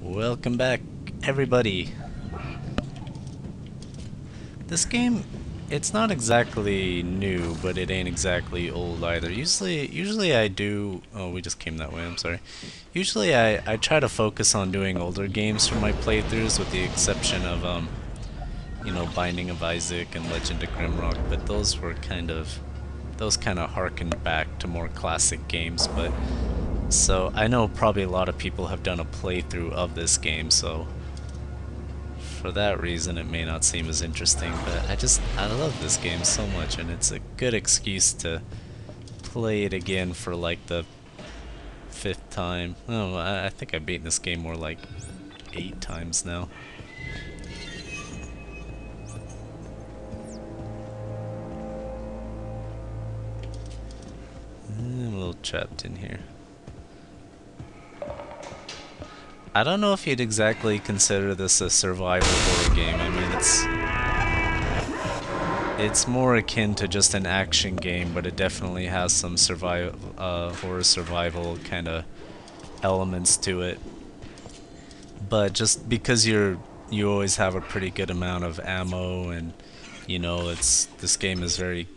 Welcome back, everybody. This game, it's not exactly new, but it ain't exactly old either. Usually I do. Oh, we just came that way. I'm sorry. Usually I try to focus on doing older games for my playthroughs, with the exception of Binding of Isaac and Legend of Grimrock. But those kind of harkened back to more classic games. But so I know probably a lot of people have done a playthrough of this game, so for that reason it may not seem as interesting, but I love this game so much, and it's a good excuse to play it again for like the 5th time. Oh, I think I've beaten this game more like 8 times now. I'm a little trapped in here. I don't know if you'd exactly consider this a survival horror game. I mean, it's more akin to just an action game, but it definitely has some horror survival kind of elements to it. But just because you always have a pretty good amount of ammo, and this game is very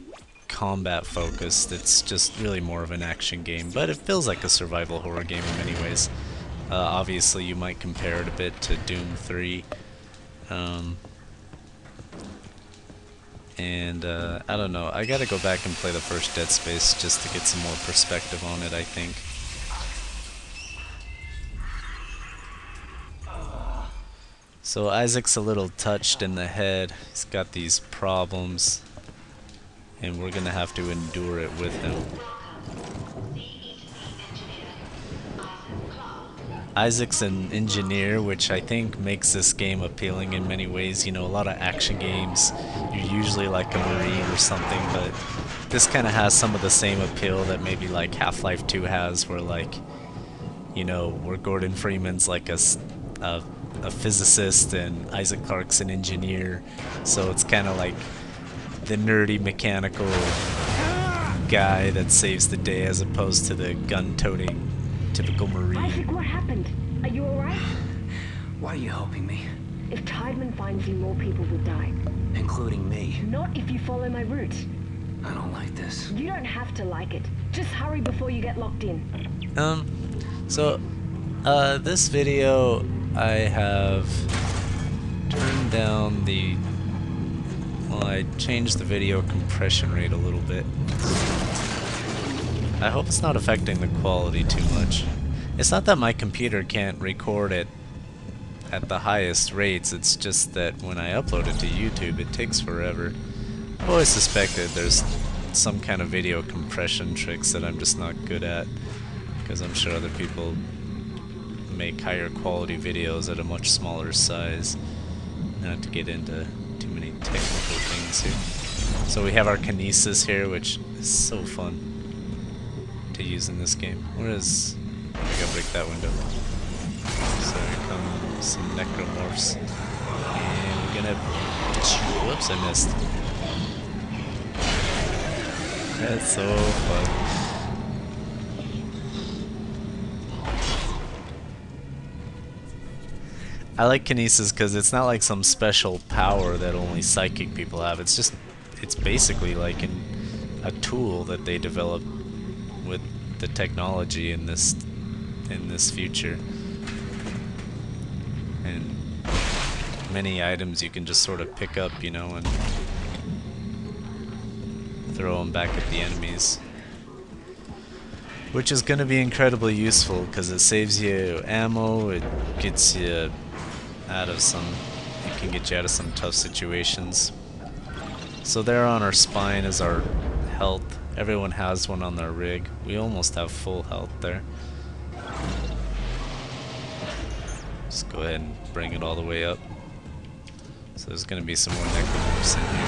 combat focused. It's just really more of an action game, but it feels like a survival horror game in many ways. Obviously, you might compare it a bit to Doom 3. I don't know. I gotta go back and play the first Dead Space just to get some more perspective on it, I think. So Isaac's a little touched in the head. He's got these problems, and we're gonna have to endure it with him. Isaac's an engineer, which I think makes this game appealing in many ways. You know, a lot of action games, you're usually like a Marine or something, but this kind of has some of the same appeal that maybe like Half-Life 2 has, where where Gordon Freeman's like a physicist and Isaac Clarke's an engineer, so it's kind of like the nerdy mechanical guy that saves the day as opposed to the gun-toting typical Marine. Isaac, what happened? Are you alright? Why are you helping me? If Tideman finds you, more people will die. Including me. Not if you follow my route. I don't like this. You don't have to like it. Just hurry before you get locked in. This video, I have turned down I changed the video compression rate a little bit. I hope it's not affecting the quality too much. It's not that my computer can't record it at the highest rates, it's just that when I upload it to YouTube it takes forever. I've always suspected there's some kind of video compression tricks that I'm just not good at, because I'm sure other people make higher quality videos at a much smaller size. Not to get into too many technical things here. So we have our kinesis here, which is so fun to use in this game. Where is... I gotta break that window. So here come some Necropmorphs. And we're gonna... Whoops, I missed. That's so fun. I like kinesis because it's not like some special power that only psychic people have. It's basically like a tool that they developed with the technology in this future, and many items you can just sort of pick up, and throw them back at the enemies, which is going to be incredibly useful because it saves you ammo. It gets you out of some tough situations. So there on our spine is our health. Everyone has one on their rig. We almost have full health there. Just go ahead and bring it all the way up. So there's going to be some more Necropmorphs in here.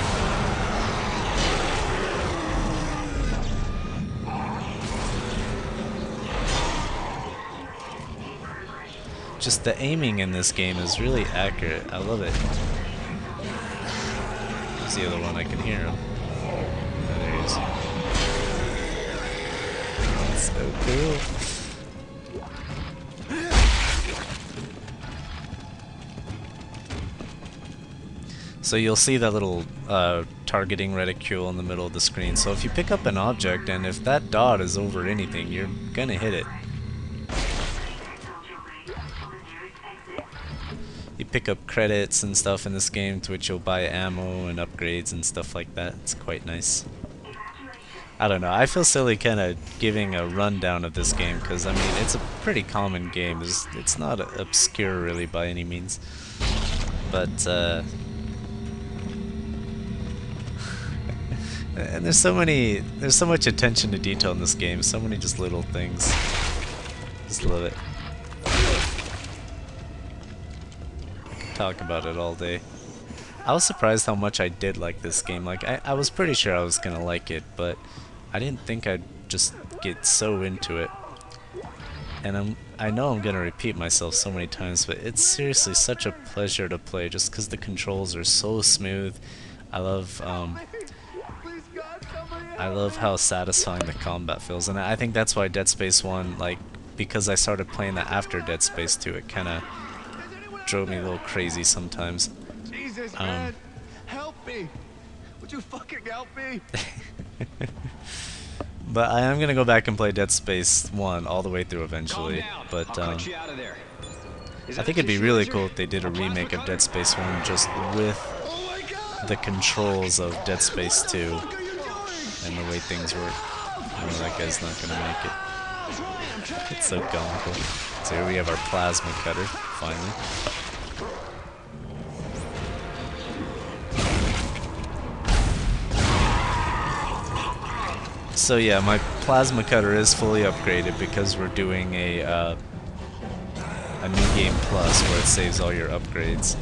Just the aiming in this game is really accurate. I love it. There's the other one, I can hear him. Oh, there he is. So cool. So you'll see that little targeting reticule in the middle of the screen. So if you pick up an object and if that dot is over anything, you're gonna hit it. You pick up credits and stuff in this game to which you'll buy ammo and upgrades and stuff like that. It's quite nice. I don't know, I feel silly kind of giving a rundown of this game because, I mean, it's a pretty common game. It's not obscure really by any means. But, and there's so much attention to detail in this game, so many just little things. Just love it. Talk about it all day. I was surprised how much I did like this game. Like, I was pretty sure I was gonna like it, but I didn't think I'd just get so into it. And I know I'm gonna repeat myself so many times, but it's seriously such a pleasure to play just because the controls are so smooth. I love how satisfying the combat feels, and I think that's why Dead Space 1, like, because I started playing that after Dead Space 2, it kinda drove me a little crazy sometimes. Jesus, man, help me! Would you fucking help me? But I am gonna go back and play Dead Space 1 all the way through eventually. But I think it'd be really cool if they did a remake of Dead Space 1 just with the controls of Dead Space 2 and the way things work. Oh, that guy's not gonna make it. It's so comical. So here we have our plasma cutter, finally. So yeah, my plasma cutter is fully upgraded because we're doing a new game plus where it saves all your upgrades.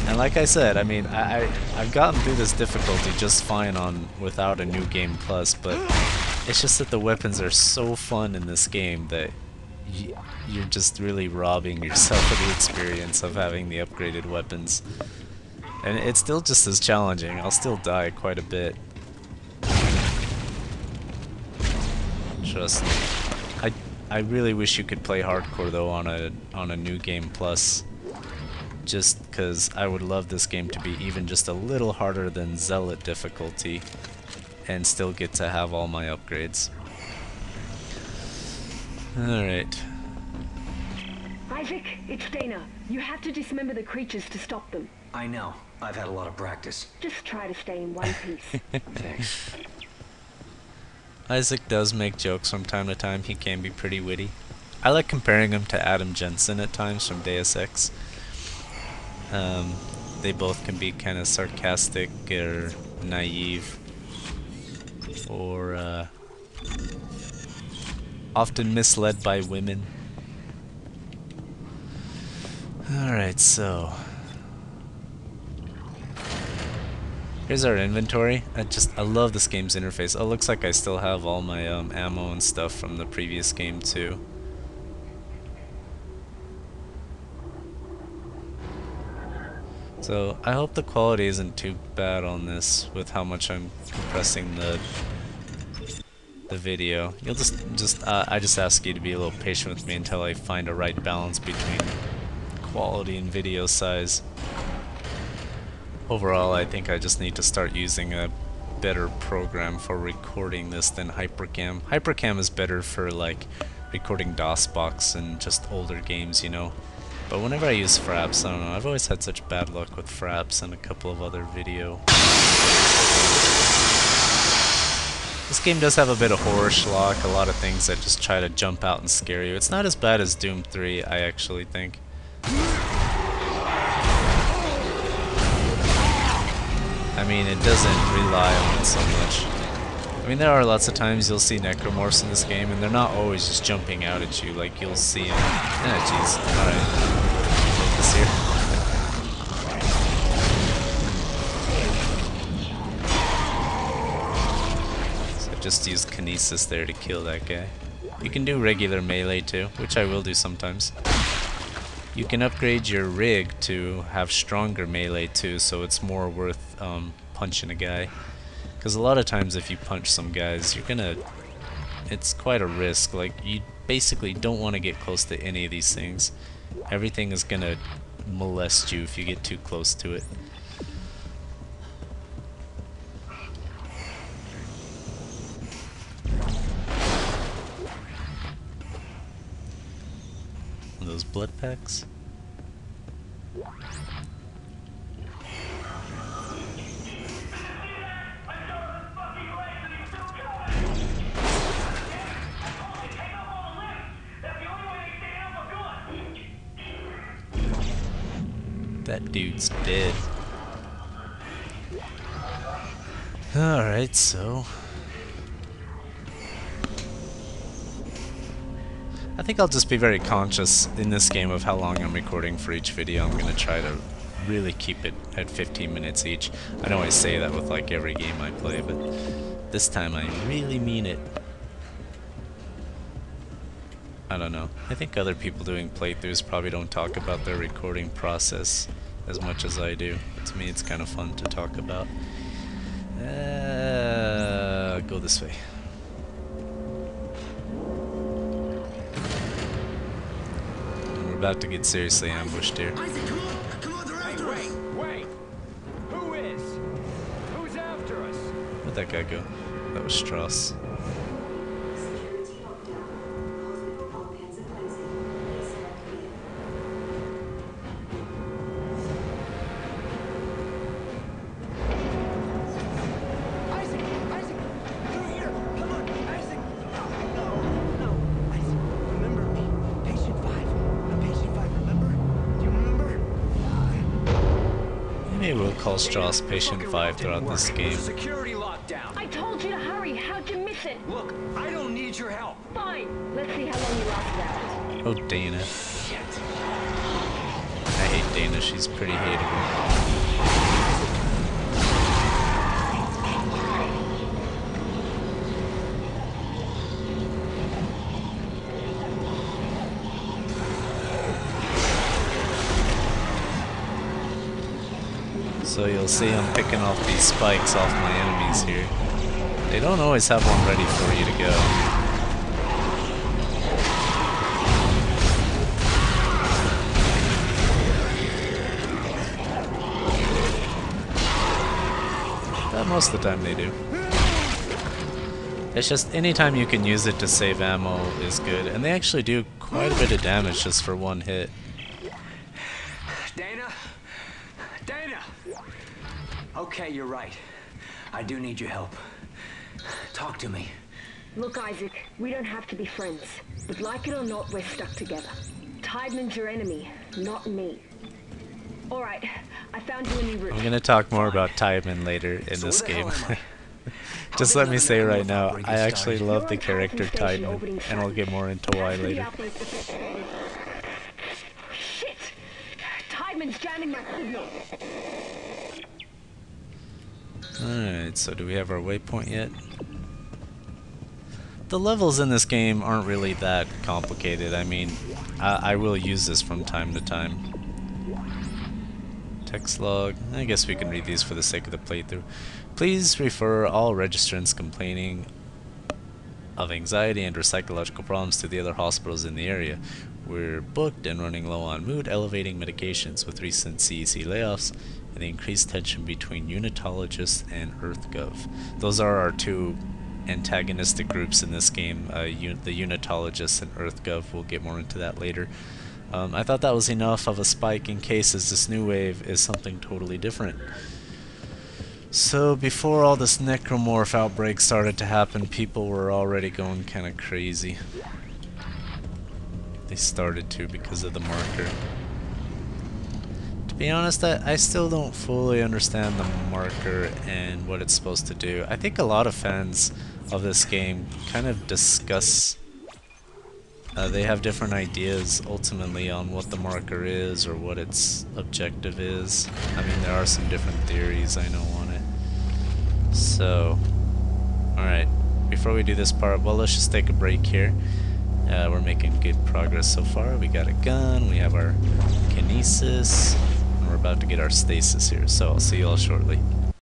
And like I said, I mean, I've gotten through this difficulty just fine without a new game plus, but it's just that the weapons are so fun in this game that you're just really robbing yourself of the experience of having the upgraded weapons. And it's still just as challenging. I'll still die quite a bit. Trust me. I really wish you could play hardcore though on a new game plus. Just because I would love this game to be even just a little harder than Zealot difficulty and still get to have all my upgrades. Alright. Isaac, it's Dana. You have to dismember the creatures to stop them. I know. I've had a lot of practice. Just try to stay in one piece. Thanks. Isaac does make jokes from time to time. He can be pretty witty. I like comparing him to Adam Jensen at times from Deus Ex. They both can be kind of sarcastic or naive, or often misled by women. Alright, so here's our inventory. I love this game's interface. Oh, looks like I still have all my ammo and stuff from the previous game too. So I hope the quality isn't too bad on this with how much I'm compressing the video. You'll I just ask you to be a little patient with me until I find a right balance between quality and video size. Overall, I think I just need to start using a better program for recording this than Hypercam. Hypercam is better for like recording DOSBox and just older games, you know. But whenever I use Fraps, I don't know, I've always had such bad luck with Fraps and a couple of other video. This game does have a bit of horror schlock, a lot of things that just try to jump out and scare you. It's not as bad as Doom 3, I actually think. I mean, it doesn't rely on it so much. I mean, there are lots of times you'll see Necromorphs in this game, and they're not always just jumping out at you. Like, you'll see them. Ah, jeez. Alright. Focus here. So just use Kinesis there to kill that guy. You can do regular melee too, which I will do sometimes. You can upgrade your rig to have stronger melee too, so it's more worth punching a guy. Because a lot of times if you punch some guys, it's quite a risk. Like, you basically don't want to get close to any of these things. Everything is gonna molest you if you get too close to it. those blood packs. That dude's dead. Alright, so I think I'll just be very conscious in this game of how long I'm recording for each video. I'm gonna try to really keep it at 15 minutes each. I know I say that with like every game I play, but this time I really mean it. I don't know. I think other people doing playthroughs probably don't talk about their recording process as much as I do. To me, it's kind of fun to talk about. Go this way. We're about to get seriously ambushed here. Isaac, come on! Come on, they're after us! Wait! Who is? Who's after us? Where'd that guy go? That was Strauss. Security lockdown. Hospital bulkheads are closing. Please stand clear. Isaac! Isaac! Through here! Come on! Isaac! No! Isaac, remember me. Patient 5. I'm patient 5, remember? Do you remember? Maybe we'll call Strauss Patient 5 throughout this game. Security lockdown. I told you to hurry. How'd you miss it? Look, I don't need your help. Fine. Let's see how long you last out. Oh, Dana. I hate Dana, she's pretty hateable. So you'll see I'm picking off these spikes off my enemies here. They don't always have one ready for you to go. But most of the time they do. It's just anytime you can use it to save ammo is good, and they actually do quite a bit of damage just for one hit. Dana? Dana! Okay, you're right. I do need your help. Talk to me. Look, Isaac, we don't have to be friends. But like it or not, we're stuck together. Tideman's your enemy, not me. Alright, I found you a new route. I'm gonna talk more about Tideman later in So this where the game. hell am I? Just let me say right now, I actually Started. love the character Tideman, and I'll get more into why later. Shit! Tideman's jamming my signal. Alright, so do we have our waypoint yet? The levels in this game aren't really that complicated. I mean, I will use this from time to time. Text log. I guess we can read these for the sake of the playthrough. Please refer all registrants complaining of anxiety and or psychological problems to the other hospitals in the area. We're booked and running low on mood elevating medications with recent CEC layoffs and the increased tension between unitologists and EarthGov. Those are our two antagonistic groups in this game, the unitologists and EarthGov. We'll get more into that later. I thought that was enough of a spike in cases. This new wave is something totally different. So before all this necromorph outbreak started to happen, people were already going kind of crazy. They started to because of the marker. To be honest, I still don't fully understand the marker and what it's supposed to do. I think a lot of fans of this game kind of discuss, they have different ideas ultimately on what the marker is or what its objective is. I mean, there are some different theories I know on it. So, alright, before we do this part, well, let's just take a break here. We're making good progress so far. We got a gun, we have our kinesis, and we're about to get our stasis here, so I'll see you all shortly.